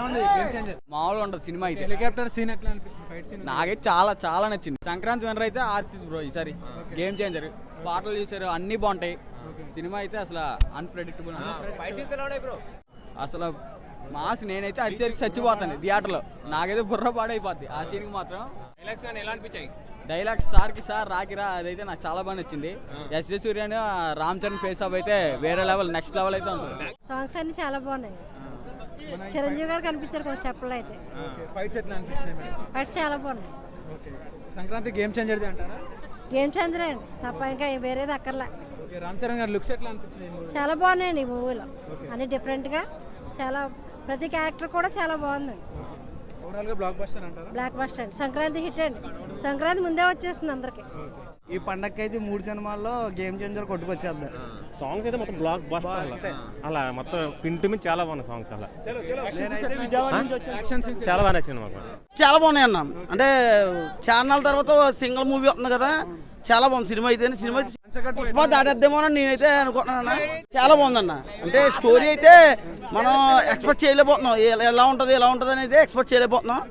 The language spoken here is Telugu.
ఉంది గేమ్ చేంజర్? మామూలుగా ఉంటుంది సినిమా అయితే. హెలికాప్టర్ సీన్ ఎట్లా అనిపించింది? ఫైట్ సీన్ నాకైతే చాలా చాలా నచ్చింది. సంక్రాంతి విన్నర్ అయితే ఆర్చిత్ బ్రో ఈసారి. గేమ్ చేంజర్, పాటలు చూసారు, అన్ని బాగుంటాయి. సినిమా అయితే అసలు అన్ప్రెడిక్టబుల్. అసలు మాస్ నేనైతే అరిచేసి చచ్చిపోతాను థియేటర్లో. నాకైతే బుర్ర పాడైపోద్ది ఆ సీన్కి మాత్రం. ఎలా అనిపించాయి? డైలాగ్స్ సార్కి సార్ రాకిరా అదైతే నాకు చాలా బాగా నచ్చింది. SJ Suryan Ram Charan face of అయితే వేరే లెవెల్, నెక్స్ట్ లెవెల్ అయితే ఉంటుంది. సాంగ్స్ అన్ని చాలా బాగున్నాయి. చిరంజీవి గారు కనిపించారు కొన్ని స్టెప్పులు అయితే. ఫైట్స్ ఎట్లా అనిపించినాయి? ఫస్ట్ చాలా బాగున్నాయి. సంక్రాంతి గేమ్ చేంజర్ది అంటారా? గేమ్ చేంజర్ అండి తప్ప ఇంకా వేరేది అక్కర్లే. రామ్ చరణ్ గారి లుక్స్ ఎట్లా అనిపించినాయి? చాలా బాగున్నాయండి ఈ మూవీలో. అన్ని డిఫరెంట్గా చాలా, ప్రతి క్యారెక్టర్ కూడా చాలా బాగుందండి. ఓవరాల్ గా బ్లాక్ బస్టర్ అంటారా? బ్లాక్ బస్టర్ అండి. సంక్రాంతి హిట్ అండి. సంక్రాంతి ముందే వచ్చేస్తుంది అందరికి. ఈ పండగకి అయితే 3 సినిమాల్లో గేమ్ చేంజర్ కొట్టుకొచ్చేద్దాం. సాంగ్స్ అయితే మొత్తం బ్లాక్ బస్టర్ అలా మొత్తం పింటి మీద చాలా బాగున్నాయి సాంగ్స్. అలా చాలా బాగా నచ్చింది మాకు. చాలా బాగున్నాయి అన్న. అంటే ఛానల్ తర్వాత సింగిల్ మూవీ వస్తుంది కదా, చాలా బాగుంది సినిమా అయితే. సినిమా పుష్ప దాటేద్దేమో అని నేనైతే అనుకుంటున్నాను. చాలా బాగుందన్న. అంటే స్టోరీ అయితే మనం ఎక్స్పెక్ట్ చేయలేకపోతున్నాం. ఎలా ఉంటుంది ఎలా ఉంటుంది అనేది ఎక్స్పెక్ట్ చేయలేకపోతున్నాం.